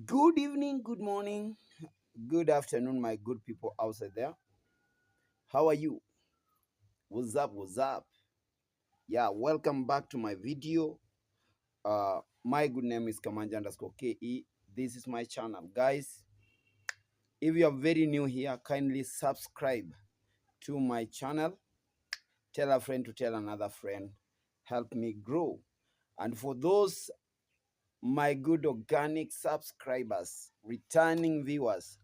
Good evening, good morning, good afternoon, my good people outside there. How are you? What's up? What's up? Yeah, welcome back to my video. My good name is Kamanja_KE. This is my channel, guys. If you are very new here, kindly subscribe to my channel. Tell a friend to tell another friend. Help me grow. And for those my good organic subscribers, returning viewers,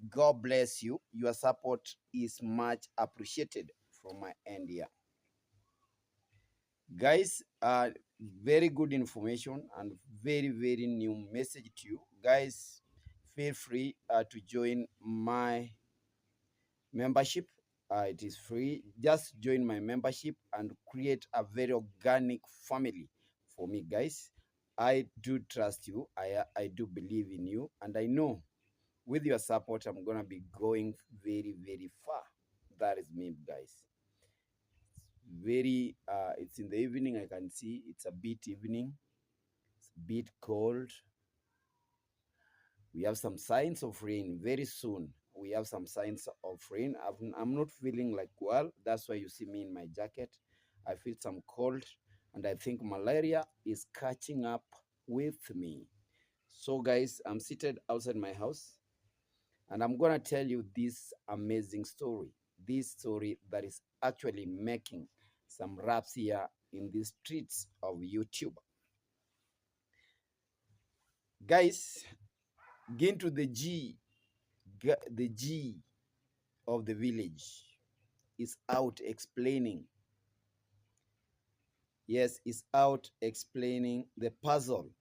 God bless you. Your support is much appreciated from my end here. Guys, very good information and very new message to you. Guys, feel free to join my membership. It is free. Just join my membership and create a very organic family for me, guys. I do trust you. I do believe in you, and I know with your support, I'm gonna be going very far. That is me, guys. It's in the evening. I can see it's a bit evening. It's a bit cold. We have some signs of rain very soon. We have some signs of rain. I'm not feeling like well. That's why you see me in my jacket. I feel some cold, and I think malaria is catching up with me. So, guys, I'm seated outside my house, and I'm gonna tell you this amazing story. This story that is actually making some raps here in the streets of YouTube. Guys, Gintu the G of the village is out explaining. Yes, is out explaining the puzzle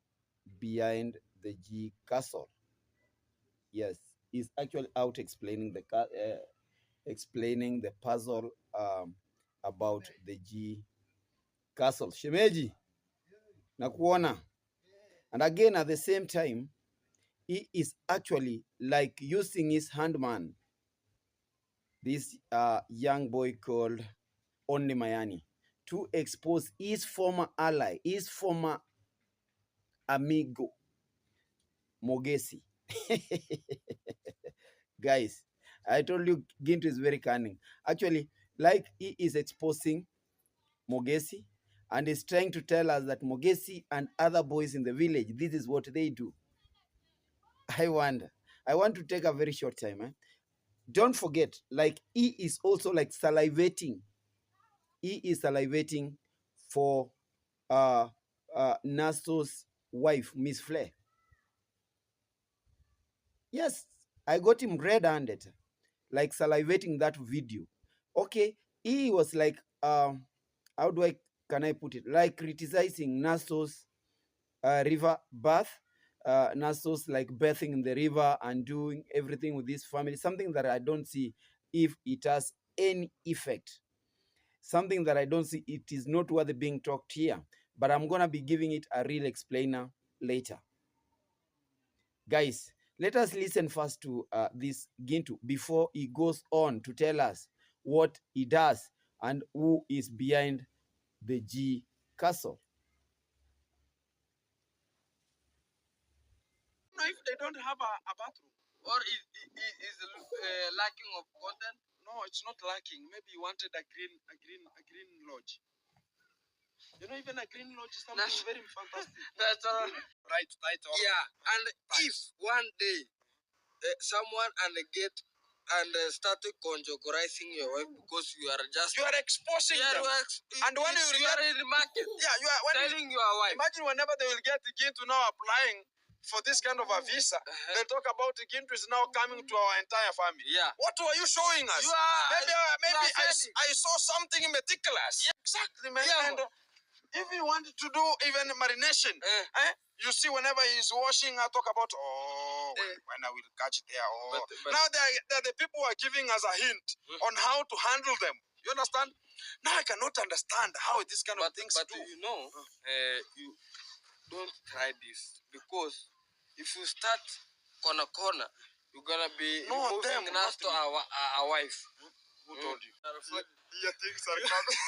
behind the G castle. Yes, is actually out explaining the puzzle about the G castle. Shemeji, nakuona. And again, at the same time, he is actually like using his handman, this young boy called Only Mayani, to expose his former ally, his former amigo, Mogesi. Guys, I told you Gintu is very cunning. Actually, like he is exposing Mogesi and is trying to tell us that Mogesi and other boys in the village, this is what they do. I wonder. I want to take a very short time. Don't forget, like he is also like salivating. He is salivating for Nasto's wife, Miss Flair. Yes, I got him red-handed, like salivating that video. Okay, he was like, how can I put it? Like criticizing Nasto's river bath. Nasto's like bathing in the river and doing everything with his family. Something that I don't see if it has any effect. Something that I don't see, it is not worth being talked here. But I'm going to be giving it a real explainer later. Guys, let us listen first to this Gintu before he goes on to tell us what he does and who is behind the G castle. If they don't have a bathroom, or is lacking of content? No, it's not lacking. Maybe you wanted a green lodge. You know, even a green lodge is something very fantastic. That's all. Right. Yeah, and right. If one day someone and get and started conjugarizing your wife because you are exposing them. And when you are in the market, yeah, you are telling your wife. Imagine whenever they will get the Gintu now applying for this kind of a visa, they talk about the Gintu is now coming to our entire family. Yeah. What were you showing us? Maybe I saw something meticulous. Yeah, exactly, man. Yeah. And if you wanted to do even marination, you see, whenever he's washing, I talk about, when I will catch there. But now they're the people who are giving us a hint on how to handle them. You understand? Now I cannot understand how this kind of things do. But you know, you don't try this, because if you start corner, you're gonna be moving Nasto our wife. Who told you? Your things are coming.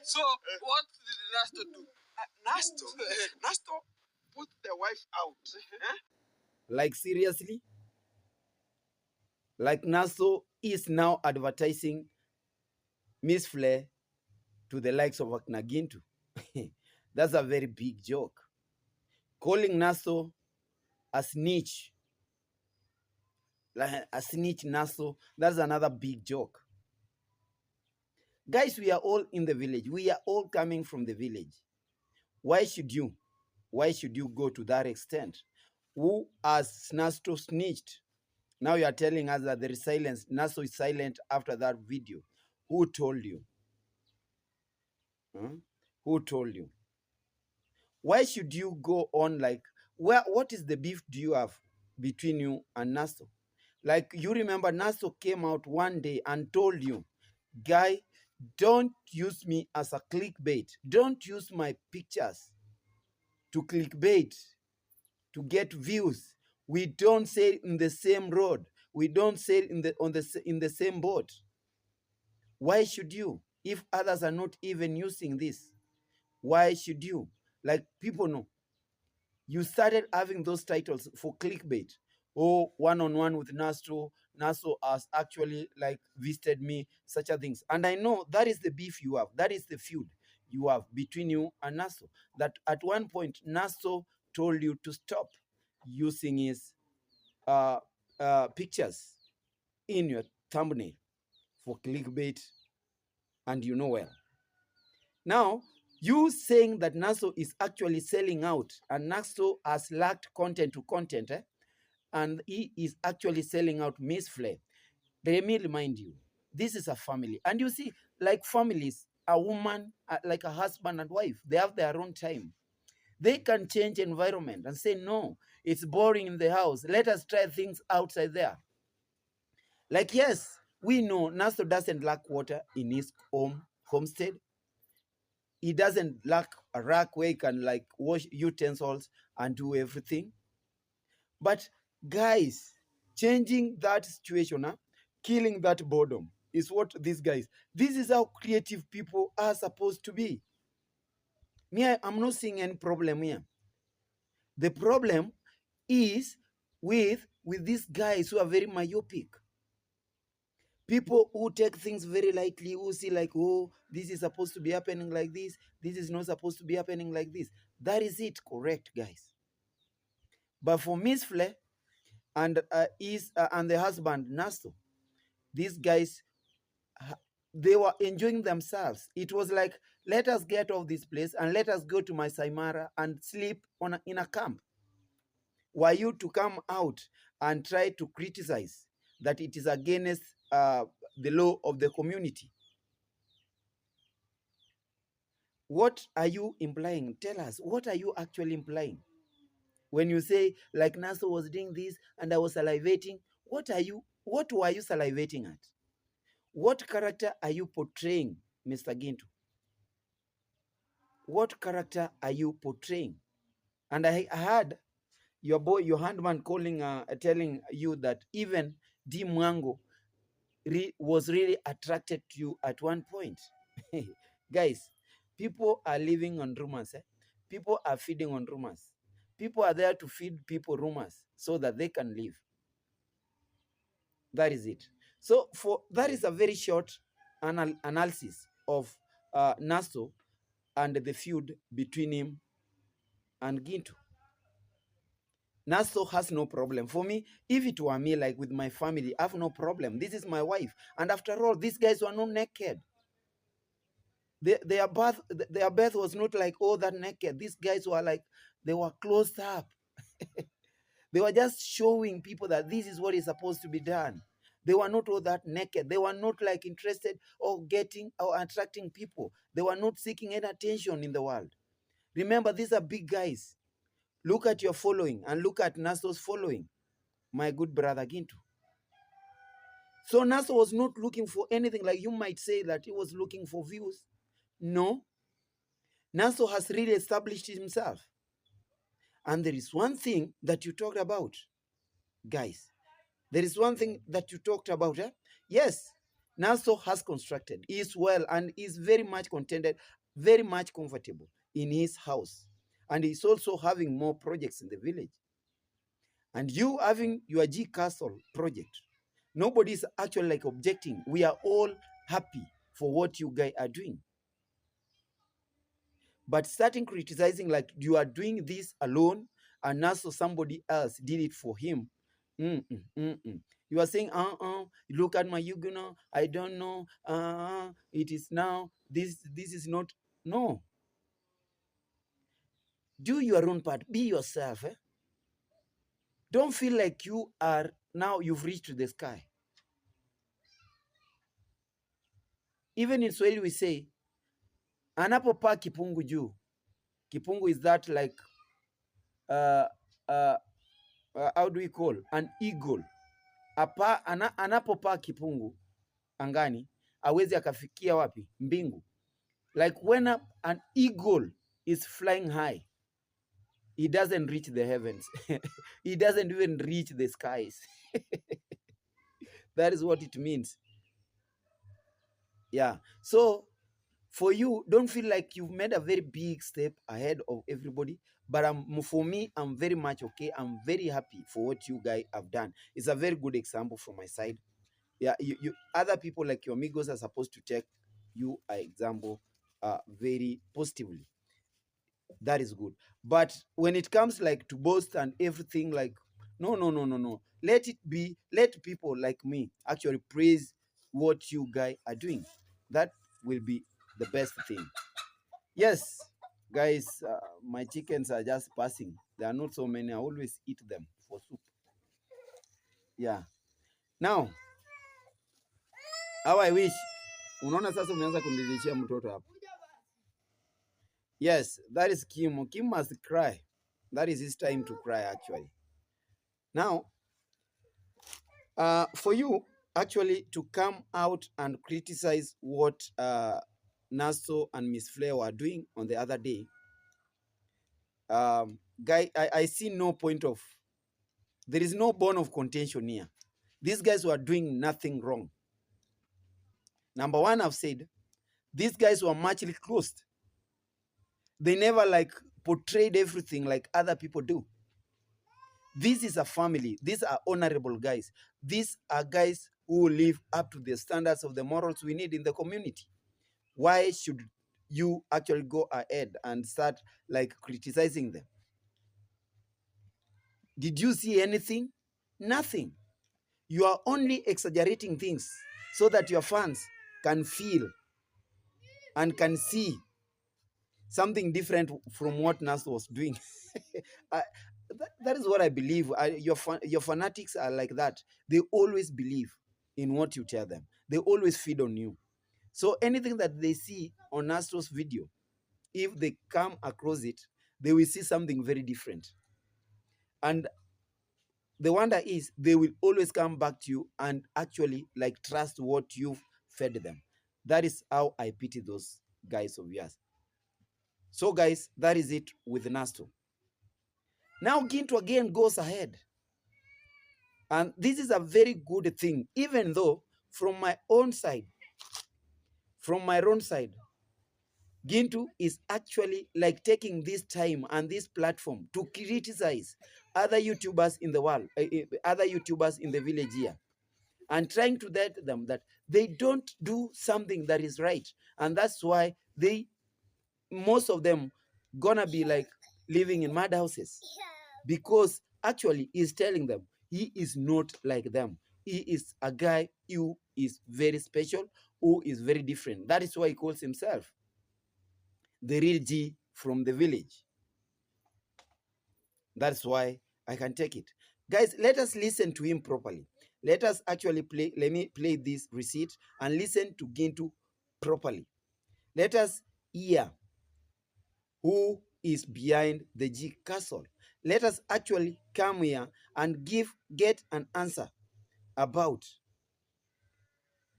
So, what did Nasto do? Nasto put the wife out. Like seriously? Like Nasto is now advertising Miss Flair to the likes of Gintu. That's a very big joke. Calling Nasto a snitch, like a snitch Nasto, that's another big joke. Guys, we are all in the village. We are all coming from the village. Why should you? Why should you go to that extent? Who has Nasto snitched? Now you are telling us that there is silence. Nasto is silent after that video. Who told you? Huh? Who told you? Why should you go on like, what is the beef do you have between you and Nasto? Like, you remember Nasto came out one day and told you, guy, don't use me as a clickbait. Don't use my pictures to clickbait, to get views. We don't sail in the same road. We don't sail in the same boat. Why should you? If others are not even using this, why should you? Like, people know. You started having those titles for clickbait. Oh, one-on-one with Nasto. Nasto has actually like visited me, such a things. And I know that is the beef you have. That is the feud you have between you and Nasto. That at one point, Nasto told you to stop using his pictures in your thumbnail for clickbait, and you know well. Now, you saying that Nasto is actually selling out and Nasto has lacked content to content, and he is actually selling out Miss Flair. Let me remind you, this is a family. And you see, like families, a woman, like a husband and wife, they have their own time. They can change environment and say, no, it's boring in the house. Let us try things outside there. Like, yes, we know Nasto doesn't lack water in his homestead. He doesn't lack a rack where he can like wash utensils and do everything. But guys, changing that situation, killing that boredom is what these guys, this is how creative people are supposed to be. Me, I'm not seeing any problem here. The problem is with these guys who are very myopic. People who take things very lightly, who see like, oh, this is supposed to be happening like this is not supposed to be happening like this. That is it, correct, guys. But for Miss Flair and and the husband Nasto, these guys, they were enjoying themselves. It was like, let us get off this place and let us go to my Saimara and sleep in a camp. Were you to come out and try to criticize that it is against the law of the community? What are you implying? Tell us, what are you actually implying? When you say, like, Nasto was doing this and I was salivating, what were you salivating at? What character are you portraying, Mr. Gintu? What character are you portraying? And I heard your handman telling you that even D. Mwango was really attracted to you at one point. Guys, people are living on rumors. People are feeding on rumors. People are there to feed people rumors so that they can live. That is it. So that is a very short analysis of Nasto and the feud between him and Gintu. Nasto has no problem. For me, if it were me, like with my family, I have no problem. This is my wife. And after all, these guys were not naked. Their birth was not like, oh, that naked. These guys were like, they were closed up. They were just showing people that this is what is supposed to be done. They were not all that naked. They were not like interested or getting or attracting people. They were not seeking any attention in the world. Remember, these are big guys. Look at your following and look at Nasto's following, my good brother Gintu. So Nasto was not looking for anything like you might say that he was looking for views. No. Nasto has really established himself. And there is one thing that you talked about, guys. There is one thing that you talked about. Yes, Nasto has constructed. He is well and is very much contented, very much comfortable in his house. And he's also having more projects in the village. And you having your G Castle project, nobody's actually like objecting. We are all happy for what you guys are doing. But starting criticizing like you are doing this alone and now so somebody else did it for him. You are saying, look at my Huguenot, I don't know, it is now, this is not, no. Do your own part, be yourself. Don't feel like you are, now you've reached the sky. Even in Swahili we say, anapopa kipungu juu. Kipungu is that like, uh, uh, how do we call, an eagle. Anapopaa kipungu angani, awezi akafikia wapi? Mbingu. Like when an eagle is flying high, he doesn't reach the heavens. He doesn't even reach the skies. That is what it means. Yeah. So for you, don't feel like you've made a very big step ahead of everybody. But for me, I'm very much okay. I'm very happy for what you guys have done. It's a very good example from my side. Yeah, you other people like your amigos are supposed to take you an example very positively. That is good. But when it comes like to boast and everything, like no. Let it be, let people like me actually praise what you guys are doing. That will be the best thing. Yes, guys, my chickens are just passing. There are not so many. I always eat them for soup. Yeah. Now, how I wish. Unaona sasa umeanza kunilishia mtoto hapa. Yes, that is Kim. Kim must cry. That is his time to cry actually. Now, for you actually to come out and criticize what Nasto and Miss Flair were doing on the other day, guy, I see no point of, there is no bone of contention here. These guys were doing nothing wrong. Number one, I've said, these guys were muchly closed. They never like portrayed everything like other people do. This is a family. These are honorable guys. These are guys who live up to the standards of the morals we need in the community. Why should you actually go ahead and start like criticizing them? Did you see anything? Nothing. You are only exaggerating things so that your fans can feel and can see something different from what Nasto was doing. That is what I believe. Your fanatics are like that. They always believe in what you tell them. They always feed on you. So anything that they see on Nastro's video, if they come across it, they will see something very different. And the wonder is they will always come back to you and actually like trust what you've fed them. That is how I pity those guys of yours. So guys, that is it with Nasto. Now Gintu again goes ahead. And this is a very good thing, even though from my own side, Gintu is actually like taking this time and this platform to criticize other YouTubers in the world, other YouTubers in the village here, and trying to tell them that they don't do something that is right. And that's why most of them gonna be like living in mud houses, because actually he's telling them he is not like them. He is a guy who is very special, who is very different. That is why he calls himself the real G from the village. That's why I can take it. Guys, let us listen to him properly. Let us actually play, let me play this receipt and listen to Gintu properly. Let us hear who is behind the G Castle. Let us actually come here and get an answer about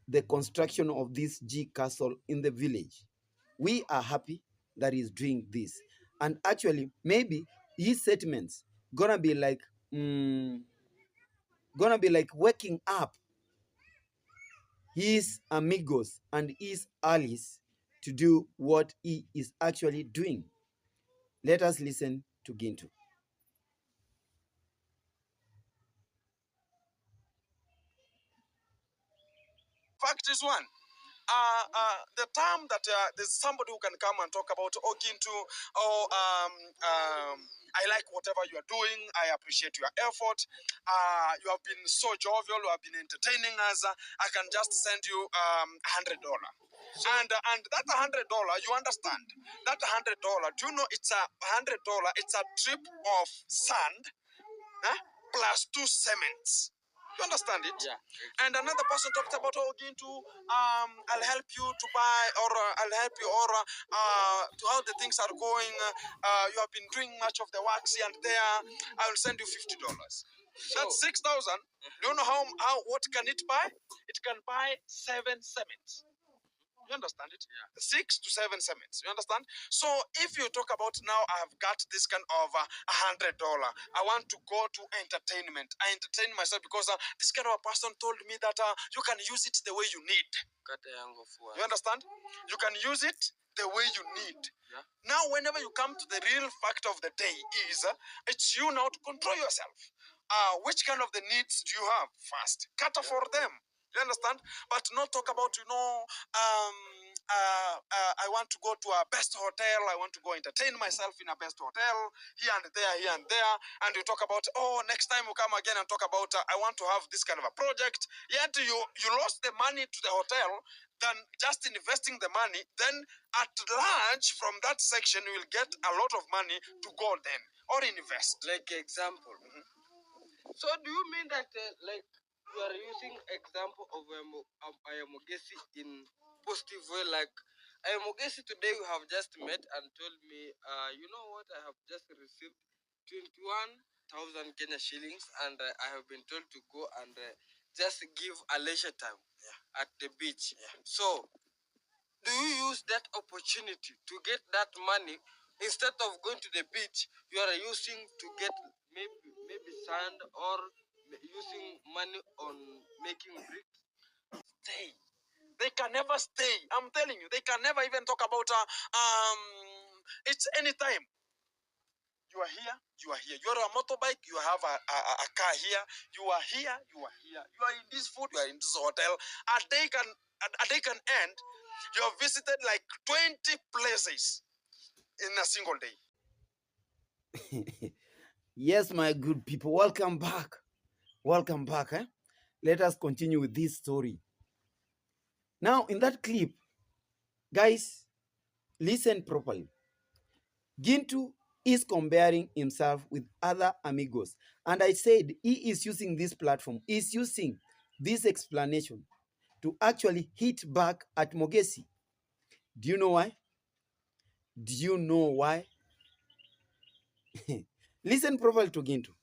the construction of this G Castle in the village. We are happy that he's doing this. And actually, maybe his statements gonna be like waking up his amigos and his allies to do what he is actually doing. Let us listen to Gintu. fact is one. The term that there's somebody who can come and talk about Gintu, or I like whatever you are doing. I appreciate your effort. You have been so jovial. You have been entertaining us. I can just send you $100. And that $100, you understand? That $100, do you know it's $100? It's a trip of sand, plus 2 cements. You understand it? Yeah. And another person talked about Gintu. I'll help you to buy, or I'll help you, or to how the things are going. You have been doing much of the works here and there. I will send you $50. That's 6,000. Do you know how what can it buy? It can buy 7 cements. You understand it? Yeah. 6 to 7 cements. You understand? So if you talk about now, I've got this kind of $100. I want to go to entertainment. I entertain myself because this kind of a person told me that you can use it the way you need. You understand? You can use it the way you need. Yeah. Now, whenever you come to the real fact of the day is, it's you now to control yourself. Which kind of the needs do you have first? Cater for them. You understand? But not talk about, I want to go to a best hotel. I want to go entertain myself in a best hotel, here and there, here and there. And you talk about, oh, next time you come again and talk about, I want to have this kind of a project. Yet you lost the money to the hotel than just investing the money. Then at large, from that section, you will get a lot of money to go then or invest. Like example. So do you mean that like you are using example of Ayamogesi in positive way? Like Ayamogesi today you have just met and told me, you know what, I have just received 21,000 Kenya shillings, and I have been told to go and just give a leisure time at the beach. Yeah. So do you use that opportunity to get that money? Instead of going to the beach, you are using to get maybe sand, or using money on making bricks? Stay. They can never stay. I'm telling you, they can never even talk about it's anytime. You are here, you are here. You are a motorbike, you have a car here, you are here, you are here. You are in this food, you are in this hotel. A day can end. You have visited like 20 places in a single day. Yes, my good people, welcome back. Welcome back. Let us continue with this story. Now, in that clip, guys, listen properly. Gintu is comparing himself with other amigos. And I said he is using this platform, is using this explanation to actually hit back at Mogesi. Do you know why? Do you know why? Listen properly to Gintu.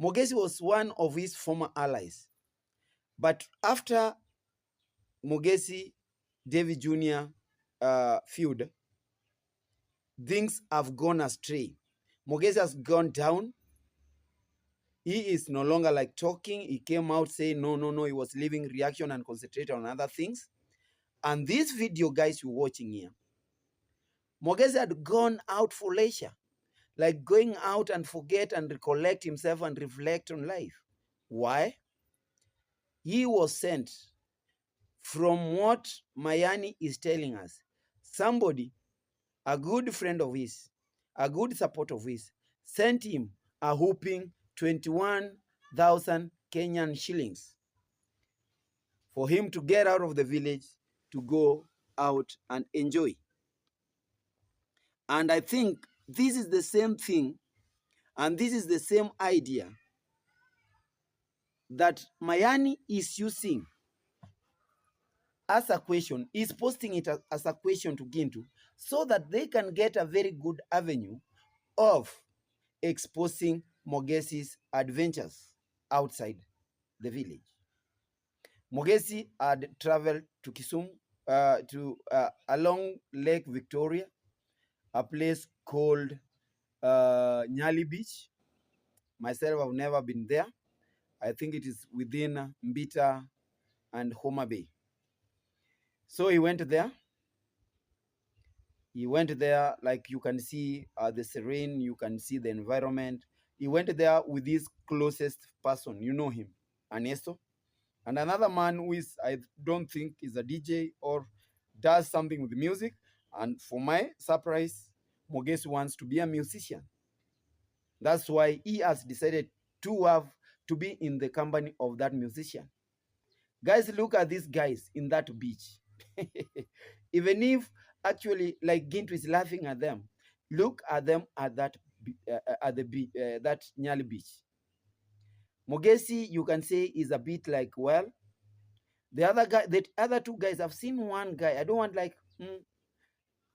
Mogesi was one of his former allies. But after Mogesi, David Jr. Feud, things have gone astray. Mogesi has gone down. He is no longer like talking. He came out saying, no, he was leaving reaction and concentrating on other things. And this video, guys, you're watching here, Mogesi had gone out for leisure, like going out and forget and recollect himself and reflect on life. Why? He was sent, from what Mayani is telling us, somebody, a good friend of his, a good support of his, sent him a whooping 21,000 Kenyan shillings for him to get out of the village to go out and enjoy. And I think this is the same thing, and this is the same idea that Mayani is using as a question, is posting it as a question to Gintu, so that they can get a very good avenue of exposing Mogesi's adventures outside the village. Mogesi had traveled to Kisumu, along Lake Victoria, a place called Nyali Beach. Myself, I've never been there. I think it is within Mbita and Homa Bay. So he went there. He went there, like you can see the serene, you can see the environment. He went there with his closest person. You know him, Nasto. and another man who is, I don't think is a DJ or does something with music. And for my surprise, Mogesi wants to be a musician. That's why he has decided to be in the company of that musician. Guys, look at these guys in that beach. Even if actually like Gintu is laughing at them, look at them at that at the that Nyali beach. Mogesi, you can say, is a bit like, well, the other two guys. I've seen one guy. I don't want like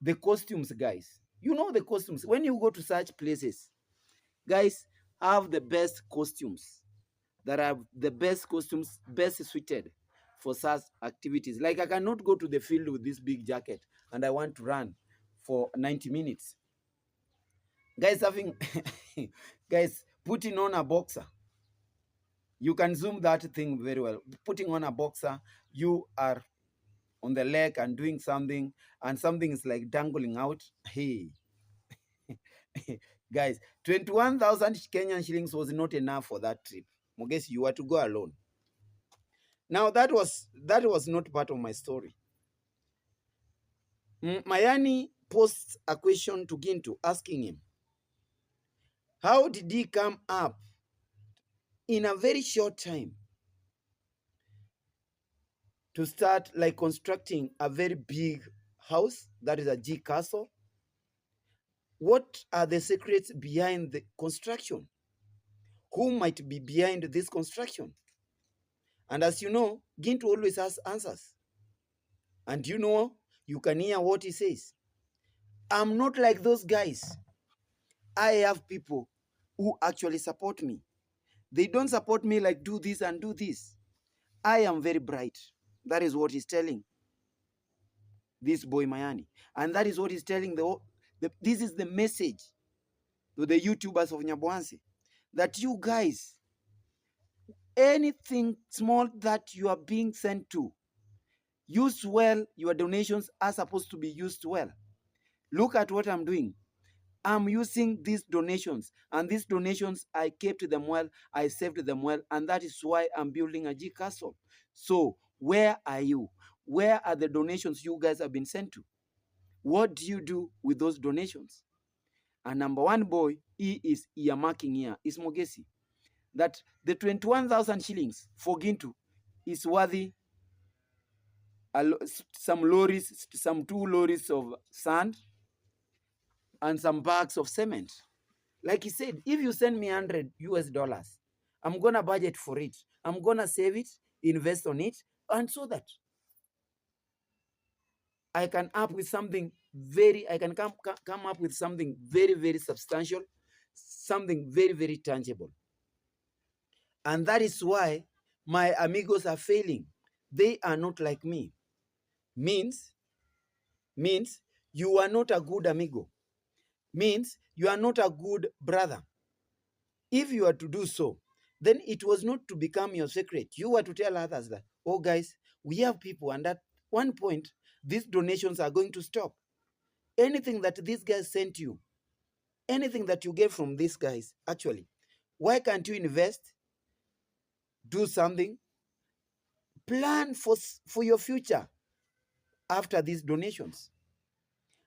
the costumes, guys. You know the costumes. When you go to such places, guys have the best costumes that are the best costumes, best suited for such activities. Like I cannot go to the field with this big jacket and I want to run for 90 minutes. Guys having guys putting on a boxer. You can zoom that thing very well. Putting on a boxer, you are on the leg and doing something, and something is like dangling out. Hey, guys, 21,000 Kenyan shillings was not enough for that trip. Mogesi, you were to go alone. Now that was not part of my story. Mayani posts a question to Gintu asking him, how did he come up in a very short time to start like constructing a very big house that is a G castle? What are the secrets behind the construction? Who might be behind this construction? And as you know, Gintu always has answers. And you know, you can hear what he says. I'm not like those guys. I have people who actually support me. They don't support me like do this and do this. I am very bright. That is what he's telling this boy Mayani. And that is what he's telling this is the message to the YouTubers of Nyabwansi. That you guys, anything small that you are being sent to, use well. Your donations are supposed to be used well. Look at what I'm doing. I'm using these donations, and these donations, I kept them well, I saved them well, and that is why I'm building a G castle. So where are you? Where are the donations you guys have been sent to? What do you do with those donations? And number one boy, he is earmarking here, is Mogesi, that the 21,000 shillings for Gintu is worthy some lorries, some 2 lorries of sand and some bags of cement. Like he said, if you send me $100 US, I'm gonna budget for it. I'm gonna save it, invest on it, and so that I can up with something I can come up with something very, very substantial, something very, very tangible. And that is why my amigos are failing. They are not like me. Means you are not a good amigo. Means you are not a good brother. If you are to do so, then it was not to become your secret. You were to tell others that, oh guys, we have people, and at one point, these donations are going to stop. Anything that these guys sent you, anything that you get from these guys, actually, why can't you invest, do something, plan for your future after these donations?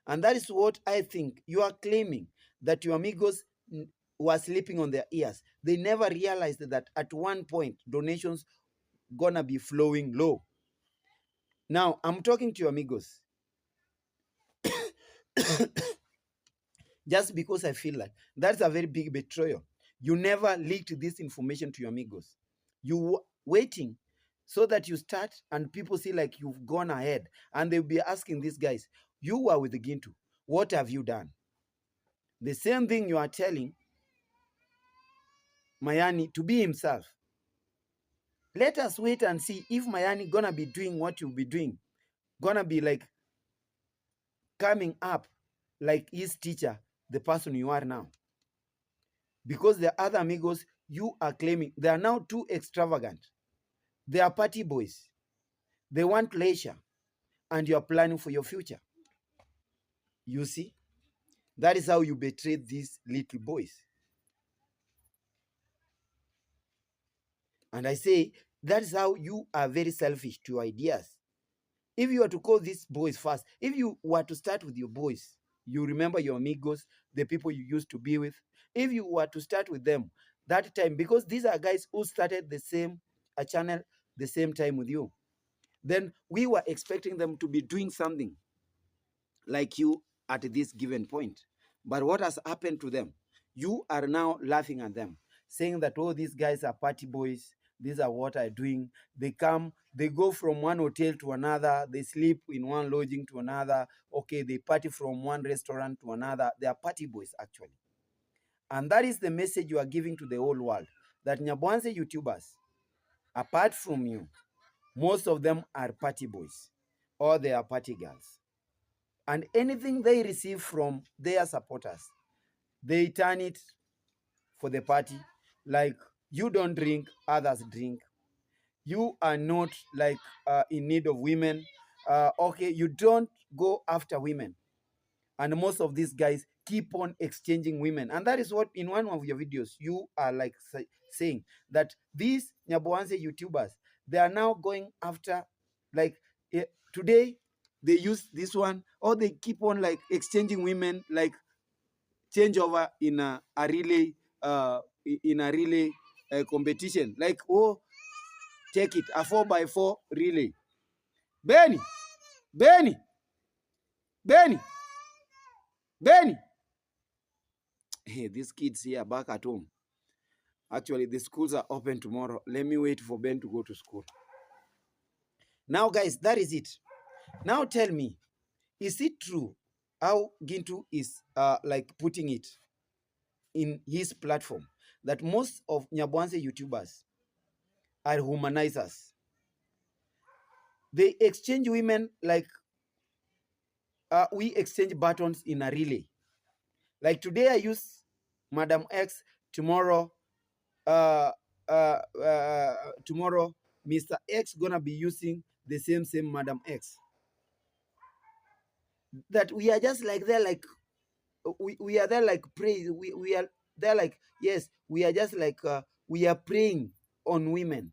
And that is what I think you are claiming, that your amigos were sleeping on their ears. They never realized that at one point, donations gonna be flowing low. Now, I'm talking to your amigos. Just because I feel like that's a very big betrayal. You never leaked this information to your amigos. You were waiting so that you start and people see like you've gone ahead, and they'll be asking these guys, you were with the Gintu, what have you done? The same thing you are telling Mayani to be himself. Let us wait and see if Mayani gonna be doing what you'll be doing. Gonna be like coming up like his teacher, the person you are now. Because the other amigos you are claiming, they are now too extravagant. They are party boys. They want leisure, and you are planning for your future. You see? That is how you betray these little boys. And I say, That is how you are very selfish to your ideas. If you were to call these boys first, if you were to start with your boys, you remember your amigos, the people you used to be with. If you were to start with them that time, because these are guys who started the same channel the same time with you, then we were expecting them to be doing something like you at this given point. But what has happened to them? You are now laughing at them, saying that, oh, these guys are party boys. These are what are doing. They come, they go from one hotel to another. They sleep in one lodging to another. Okay, they party from one restaurant to another. They are party boys, actually. And that is the message you are giving to the whole world, that Nyabwanse YouTubers, apart from you, most of them are party boys or they are party girls. And anything they receive from their supporters, they turn it for the party. Like, you don't drink, others drink. You are not like in need of women. Okay, you don't go after women. And most of these guys keep on exchanging women. And that is what in one of your videos you are like saying that these Nyaboanse YouTubers, they are now going after, like, today they use this one, or they keep on like exchanging women, like changeover in a relay competition. Like, oh, take it, a 4x4 relay. Benny, Benny, Benny, Benny. Hey, these kids here back at home. Actually, the schools are open tomorrow. Let me wait for Ben to go to school. Now, guys, that is it. Now tell me, is it true how Gintu is like putting it in his platform that most of Nyabwanse YouTubers are humanizers? They exchange women like we exchange buttons in a relay. Like today I use Madam X, tomorrow tomorrow Mr. X gonna be using the same Madam X. That we are just like there, like we are there like praise. We are there like, yes, we are just like we are preying on women.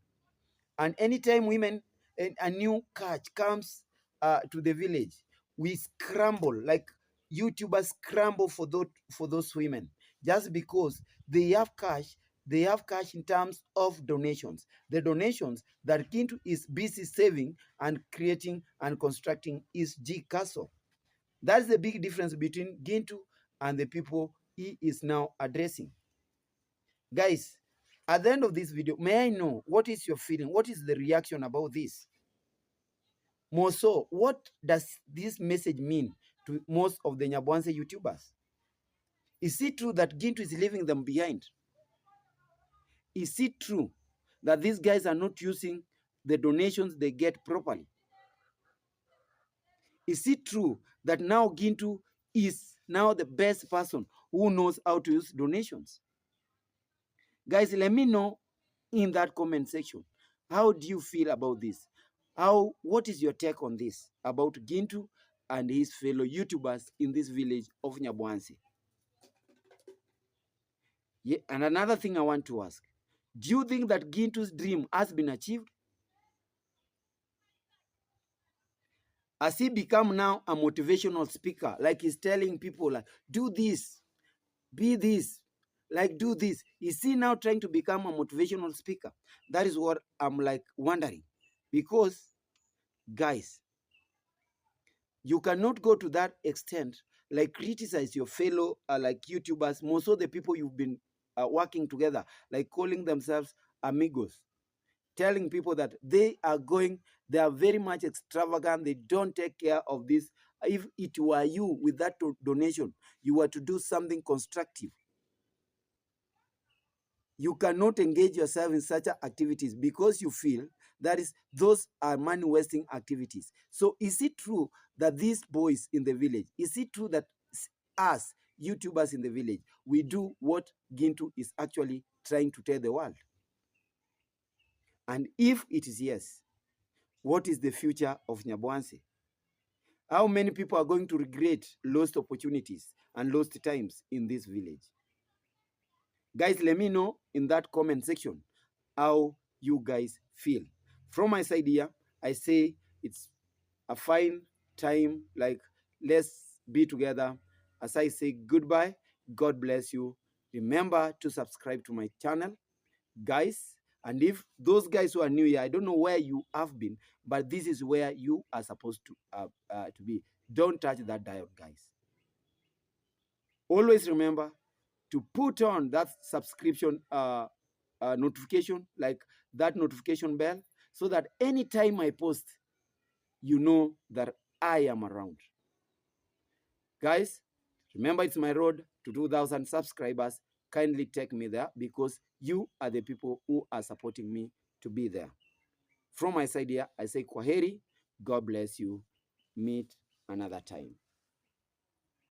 And anytime women, a new catch comes to the village, we scramble, like YouTubers scramble for those women, just because they have cash. They have cash in terms of donations. The donations that Gintu is busy saving and creating and constructing is G Castle. That's the big difference between Gintu and the people he is now addressing. Guys, at the end of this video, may I know what is your feeling? What is the reaction about this? More so, what does this message mean to most of the Nyabwanse YouTubers? Is it true that Gintu is leaving them behind? Is it true that these guys are not using the donations they get properly? Is it true that now Gintu is now the best person who knows how to use donations? Guys, let me know in that comment section. How do you feel about this? What is your take on this about Gintu and his fellow YouTubers in this village of Nyabwanse? Yeah, and another thing I want to ask, do you think that Gintu's dream has been achieved? Has he become now a motivational speaker? Like he's telling people, like, do this, be this, like do this. Is he now trying to become a motivational speaker? That is what I'm like wondering. Because, guys, you cannot go to that extent, like criticize your fellow like YouTubers, more so the people you've been working together, like calling themselves amigos, telling people that they are very much extravagant, they don't take care of this. If it were you with that donation, you were to do something constructive. You cannot engage yourself in such activities because you feel that those are money wasting activities. So is it true that these boys in the village, is it true that us YouTubers in the village, we do what Gintu is actually trying to tell the world? And if it is yes, what is the future of Nyabwanse? How many people are going to regret lost opportunities and lost times in this village? Guys, let me know in that comment section how you guys feel. From my side here, I say it's a fine time. Like, let's be together. As I say goodbye, God bless you. Remember to subscribe to my channel, guys. And if those guys who are new here, I don't know where you have been, but this is where you are supposed to be. Don't touch that dial, guys. Always remember to put on that subscription notification, like that notification bell, so that anytime I post, you know that I am around. Guys, remember, it's my road to 2,000 subscribers. Kindly take me there, because you are the people who are supporting me to be there. From my side here, I say kwaheri. God bless you. Meet another time.